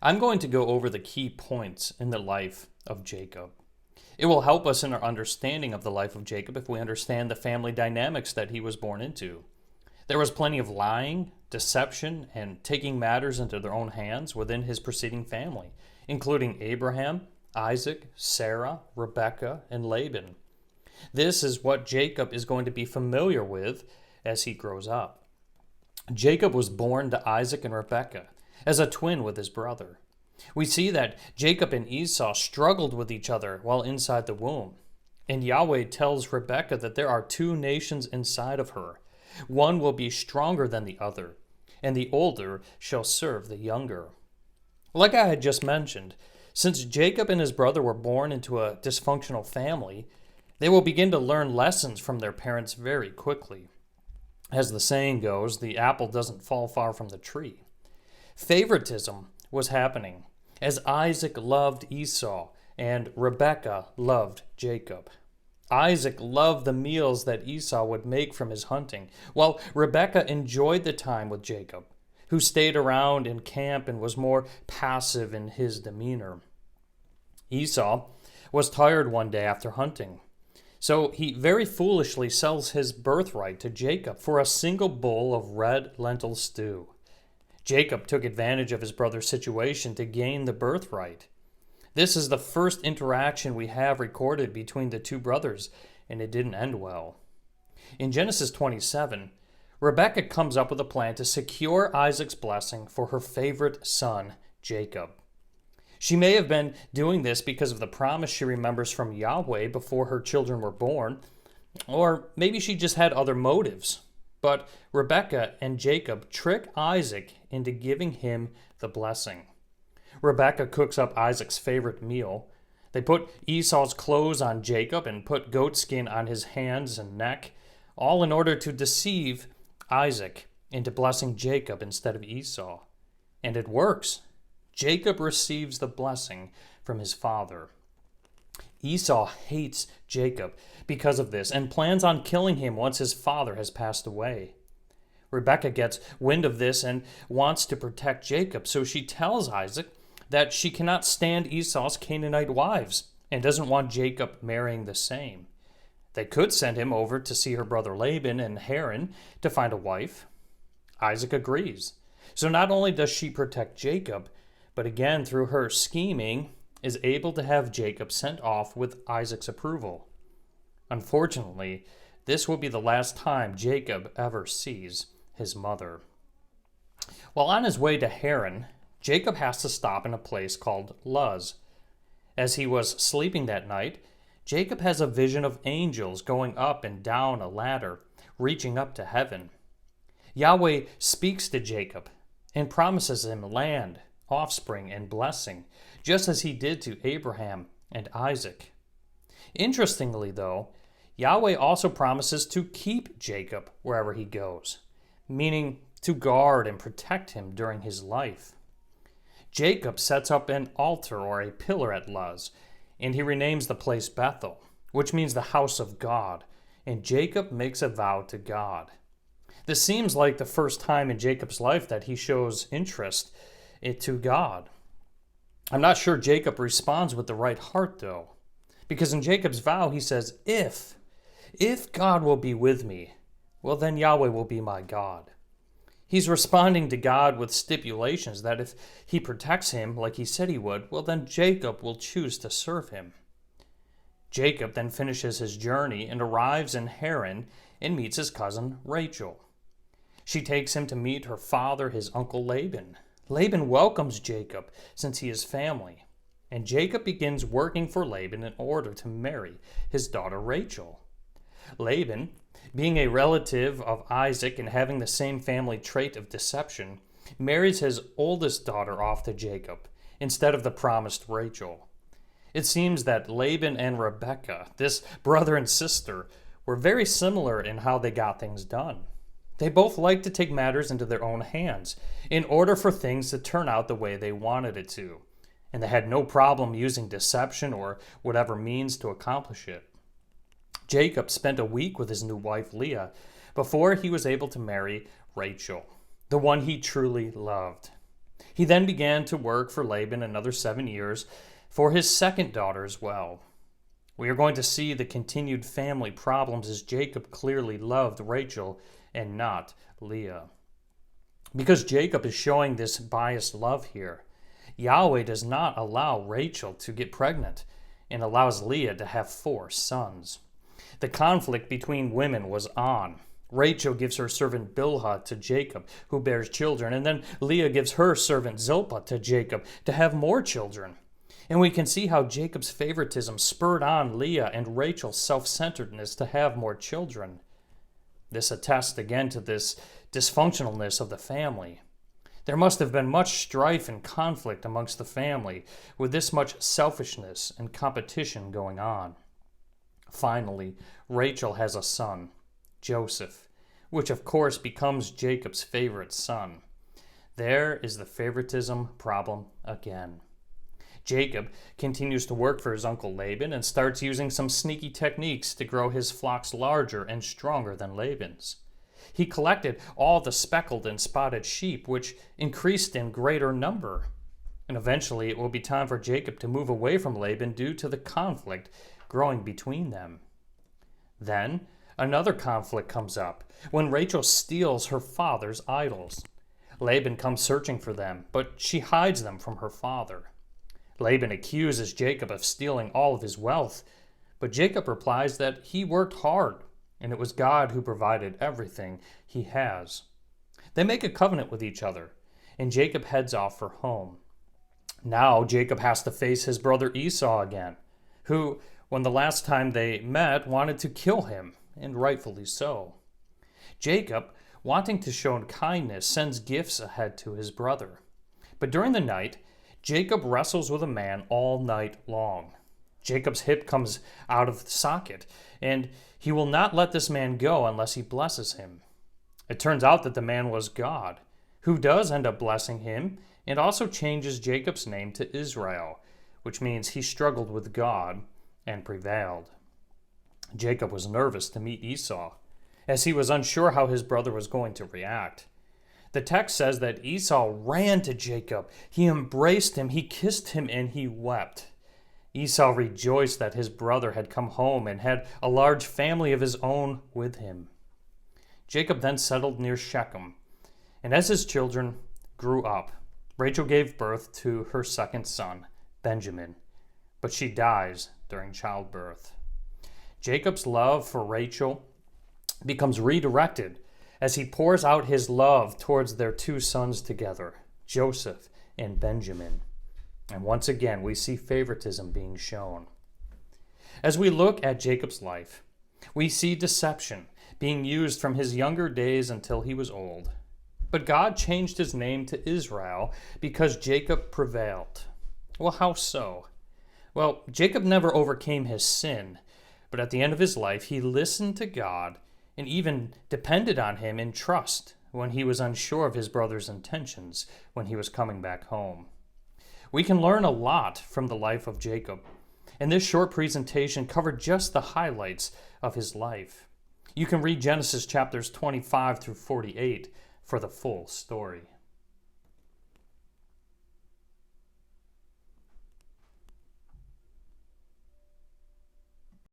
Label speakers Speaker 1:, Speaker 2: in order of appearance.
Speaker 1: I'm going to go over the key points in the life of Jacob. It will help us in our understanding of the life of Jacob if we understand the family dynamics that he was born into. There was plenty of lying, deception, and taking matters into their own hands within his preceding family, including Abraham, Isaac, Sarah, Rebekah, and Laban. This is what Jacob is going to be familiar with as he grows up. Jacob was born to Isaac and Rebekah as a twin with his brother. We see that Jacob and Esau struggled with each other while inside the womb. And Yahweh tells Rebekah that there are two nations inside of her. One will be stronger than the other, and the older shall serve the younger. Like I had just mentioned, since Jacob and his brother were born into a dysfunctional family, they will begin to learn lessons from their parents very quickly. As the saying goes, the apple doesn't fall far from the tree. Favoritism was happening as Isaac loved Esau and Rebekah loved Jacob. Isaac loved the meals that Esau would make from his hunting, while Rebekah enjoyed the time with Jacob, who stayed around in camp and was more passive in his demeanor. Esau was tired one day after hunting, so he very foolishly sells his birthright to Jacob for a single bowl of red lentil stew. Jacob took advantage of his brother's situation to gain the birthright. This is the first interaction we have recorded between the two brothers, and it didn't end well. In Genesis 27, Rebekah comes up with a plan to secure Isaac's blessing for her favorite son, Jacob. She may have been doing this because of the promise she remembers from Yahweh before her children were born, or maybe she just had other motives. But Rebekah and Jacob trick Isaac into giving him the blessing. Rebekah cooks up Isaac's favorite meal. They put Esau's clothes on Jacob and put goatskin on his hands and neck, all in order to deceive Isaac into blessing Jacob instead of Esau. And it works. Jacob receives the blessing from his father. Esau hates Jacob because of this and plans on killing him once his father has passed away. Rebekah gets wind of this and wants to protect Jacob, so she tells Isaac that she cannot stand Esau's Canaanite wives and doesn't want Jacob marrying the same. They could send him over to see her brother Laban and Haran to find a wife. Isaac agrees. So not only does she protect Jacob, but again, through her scheming, is able to have Jacob sent off with Isaac's approval. Unfortunately, this will be the last time Jacob ever sees his mother. While on his way to Haran, Jacob has to stop in a place called Luz. As he was sleeping that night, Jacob has a vision of angels going up and down a ladder, reaching up to heaven. Yahweh speaks to Jacob and promises him land, offspring, and blessing, just as he did to Abraham and Isaac. Interestingly, though, Yahweh also promises to keep Jacob wherever he goes, meaning to guard and protect him during his life. Jacob sets up an altar or a pillar at Luz, and he renames the place Bethel, which means the house of God, and Jacob makes a vow to God. This seems like the first time in Jacob's life that he shows interest to God. I'm not sure Jacob responds with the right heart, though, because in Jacob's vow he says, if God will be with me, well, then Yahweh will be my God. He's responding to God with stipulations that if he protects him like he said he would, well, then Jacob will choose to serve him. Jacob then finishes his journey and arrives in Haran and meets his cousin Rachel. She takes him to meet her father, his uncle Laban. Laban welcomes Jacob since he is family, and Jacob begins working for Laban in order to marry his daughter Rachel. Laban, being a relative of Isaac and having the same family trait of deception, marries his oldest daughter off to Jacob instead of the promised Rachel. It seems that Laban and Rebekah, this brother and sister, were very similar in how they got things done. They both liked to take matters into their own hands in order for things to turn out the way they wanted it to, and they had no problem using deception or whatever means to accomplish it. Jacob spent a week with his new wife Leah before he was able to marry Rachel, the one he truly loved. He then began to work for Laban another 7 years for his second daughter as well. We are going to see the continued family problems as Jacob clearly loved Rachel and not Leah. Because Jacob is showing this biased love here, Yahweh does not allow Rachel to get pregnant and allows Leah to have 4 sons. The conflict between women was on. Rachel gives her servant Bilhah to Jacob, who bears children, and then Leah gives her servant Zilpah to Jacob to have more children. And we can see how Jacob's favoritism spurred on Leah and Rachel's self-centeredness to have more children. This attests again to this dysfunctionalness of the family. There must have been much strife and conflict amongst the family with this much selfishness and competition going on. Finally, Rachel has a son, Joseph, which of course becomes Jacob's favorite son. There is the favoritism problem again. Jacob continues to work for his uncle Laban and starts using some sneaky techniques to grow his flocks larger and stronger than Laban's. He collected all the speckled and spotted sheep, which increased in greater number. And eventually it will be time for Jacob to move away from Laban due to the conflict growing between them. Then another conflict comes up when Rachel steals her father's idols. Laban comes searching for them, but she hides them from her father. Laban accuses Jacob of stealing all of his wealth, but Jacob replies that he worked hard, and it was God who provided everything he has. They make a covenant with each other, and Jacob heads off for home. Now Jacob has to face his brother Esau again, who, when the last time they met, wanted to kill him, and rightfully so. Jacob, wanting to show kindness, sends gifts ahead to his brother. But during the night, Jacob wrestles with a man all night long. Jacob's hip comes out of the socket, and he will not let this man go unless he blesses him. It turns out that the man was God, who does end up blessing him and also changes Jacob's name to Israel, which means he struggled with God and prevailed. Jacob was nervous to meet Esau, as he was unsure how his brother was going to react. The text says that Esau ran to Jacob. He embraced him, he kissed him, and he wept. Esau rejoiced that his brother had come home and had a large family of his own with him. Jacob then settled near Shechem, and as his children grew up, Rachel gave birth to her second son, Benjamin, but she dies during childbirth. Jacob's love for Rachel becomes redirected as he pours out his love towards their 2 sons together, Joseph and Benjamin. And once again, we see favoritism being shown. As we look at Jacob's life, we see deception being used from his younger days until he was old. But God changed his name to Israel because Jacob prevailed. Well, how so? Well, Jacob never overcame his sin, but at the end of his life, he listened to God and even depended on him in trust when he was unsure of his brother's intentions when he was coming back home. We can learn a lot from the life of Jacob, and this short presentation covered just the highlights of his life. You can read Genesis chapters 25 through 48 for the full story.